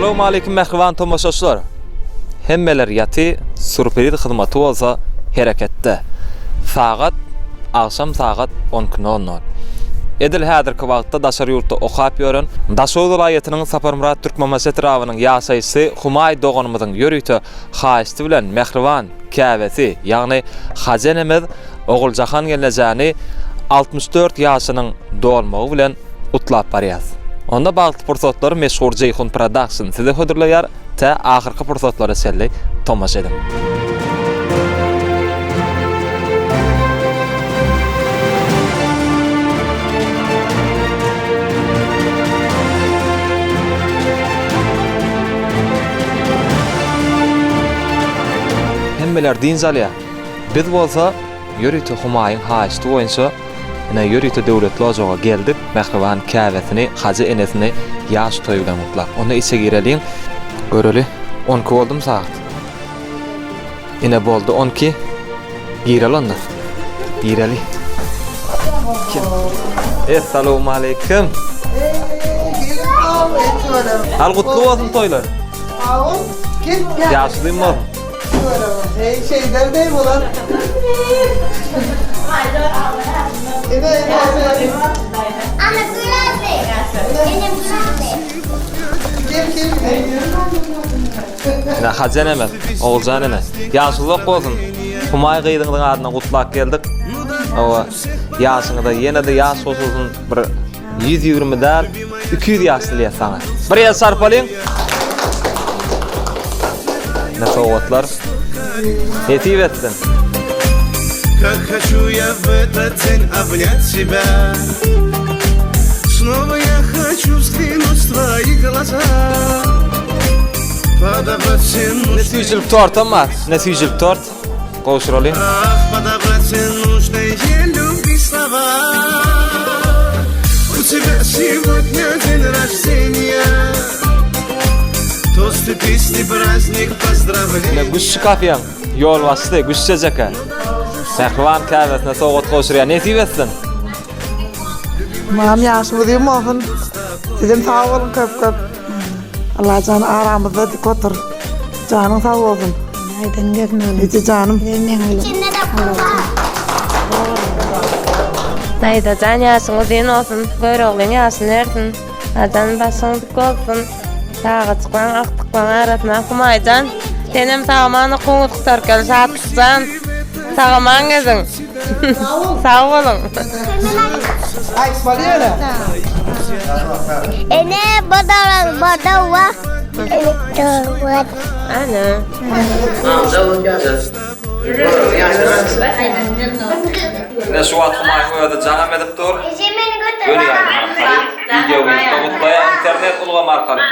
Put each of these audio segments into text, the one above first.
Assalamu alaykum mehriban tomoşaçylar. Hemmeler ýaty surpriz hyzmaty bolsa hereketde. Sagat akşam sagat 10:00. Edil häzirki wagtda daşary ýurtda okap ýören Daşow vilayatynyň Saparmurat Türkmenmaşet rawynyň ýaşaýçysy Humay doganymyzyň ýörüýte haýysty bilen mehriban käbesi, ýagny hajenemiz Oguljahan gelenjäni 64 ýaşynyň dolmagy bilen utlap barýar. Onda bagty pursatlar meşhur Jeyhun Production size hödürleýär ta ahyrky pursatlara selli tomaşa edin. Hemmeler din zalya. Biz bolsa ýörüýte Humayň haýysty boýunça ene ýörüýte döwlet lojaga geldik. Mehriban käbesini, hazy enesini ýaş toýudan mutlak. Onda içe girelin. Göreli 12 boldum saat. Ine boldu 12. Girel onda. Gireli. Assalamu alaykum. Al gutlu bolsun toýlar. Sağ ol. Git gel. Ýaşlym bol. Şeyler değil mi lan? Evet. Ana gülüyordu. Benim gülüyordu. Gel. Ne hazen emes, Oguljan ene. Ýaşlyk bolsun. Humay gyýdyňyň adyna gutlak geldik. O ýaşyňda ýene-de ýaş bolsun bir 120'den 200 ýaşlyýa saňa. Bir ýa sarpalyň. Ne sowatlar? Yetip etsin. Как хочу я в этот день обнять тебя. Снова я хочу взглянуть в твои глаза. Подобрать все нужные. Nesüjülip tortam var. Nesüjülip tort. Goşuralım. Подобрать все нужные любви слова. У тебя сегодня день рождения. Тосты, песни, праздник, поздравления. Güçlü kapıyan. Yol bastı. Güçlü jaka. Mehriban käbesine soğut goşurýar. Nesip etsin. Mam yaşlı diyeyim olsun. Sizin sağ olun köp. Allah canı aramızda dik otur. Canın sağ olsun. Aydan gelmem. Hiç canım. İçinde de pul var. Dayda can yaşın uzun olsun. Böyröğlün yaşın ersin. Acan başın dik olsun. Sağıçklan, aktıklan arasına Humaycan. Senem sağmanı kuğut kutarken şatıkcan. Sağman gezin. Sağ olun. Ay İsmail'e. Ene bada var. Elektrik var. Ana. Ne suat Humay öýde janam edip dur. Beni götür. Görýärmi? Video ýokdugutlaýa internet ulgam arkaly.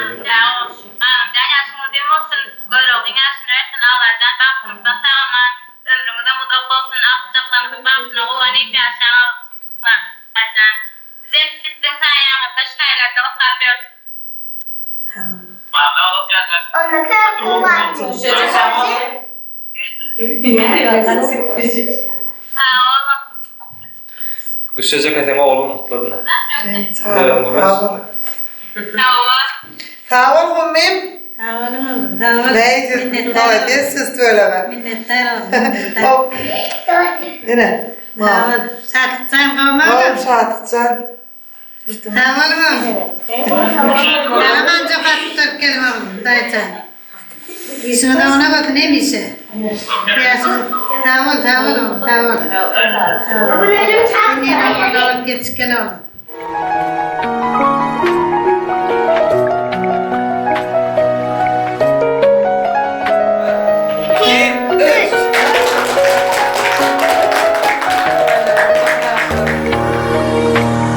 Ona kadar pul var. Güçlüce keteme oğlum mutladı ne? Sağ ol. Sağ ol Hummim. Neyse. Evet siz söyleme. Hop. Yine. Sakıtsan kalmadı. Oğlum şatıkcan. Tamam mı? Hemen çok attık kelime oldu. Dayıcan. İşine de ona bakın ne mi işe? Tamam. Yine alıp geç gel oğlum.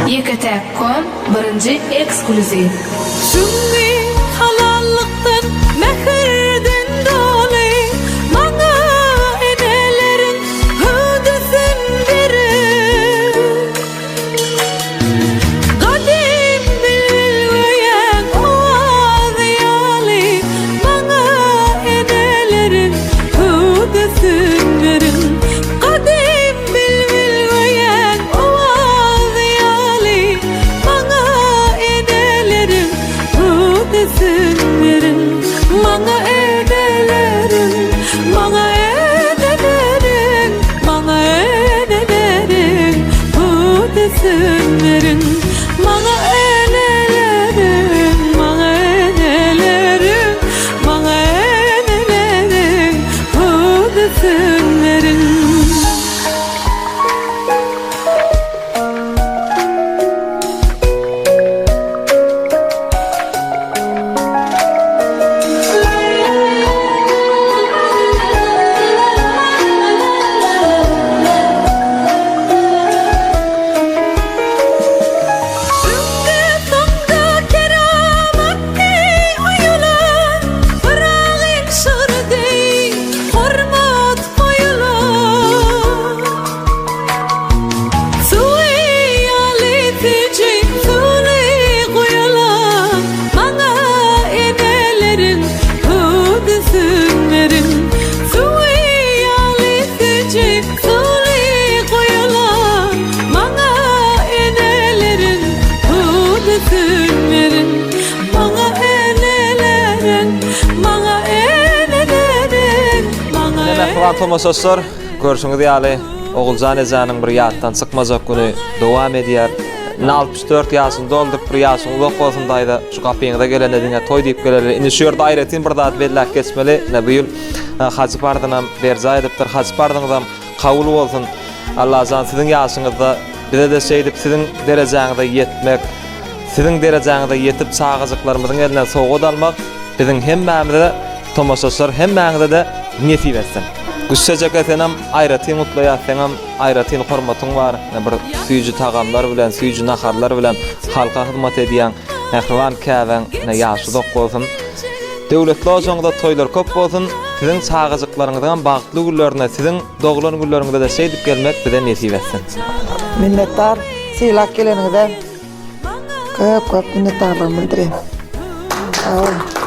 Yekatek.com birinci ekskluziv. Sünni halallıktan mehirden doly Mana enelerin hüdesin biri Kadim bilveyen o aziyali Mana enelerin hüdesin biri Kadim bilveyen o aziyali Mana enelerin hüdesin Hormatly tomoşaçlar, görüşüňiz ýaly Oguljan Ezanyň bir ýatdan çykmazak güni dowam edýär. 64 ýaşyny dolduryp bir ýaşyň ulak bolsundaýda şu gapyňyza gelen ediňe toý diýip gelerler. Indi şu ýerde aýratyn bir zat belläp geçmeli. Ne bu ýyl Hacı Pardynam berza edipdir. Hacı Pardyňyzam kabul bolsun. Allah zan siziň ýaşyňyzda bize de şeýdip siziň derejaňyza ýetmek, siziň derejaňyza ýetip çağajyklarymyzyň elinden sowgat almak biziň hemmämize tomoşaçlar hemmäňize de nesip etsin. Güçsejek etenem aýratyn mutlu ýatsaňam aýratyn hormatyň bar. Bir süýjü tagamlar bilen, süýjü naharlar bilen halka hyzmat edýän ähwan käwen ne ýaşylyk bolsun. Döwletli ojaňda toýlar köp bolsun. Siziň çağajyklaryňyzdan bagtly günlerine, siziň doglan günleriňizde de şeýdip gelmek bize nesip etsin. Minnettar, siýlak geleniňizde köp minnettarlyk bildirin. Sağ olun.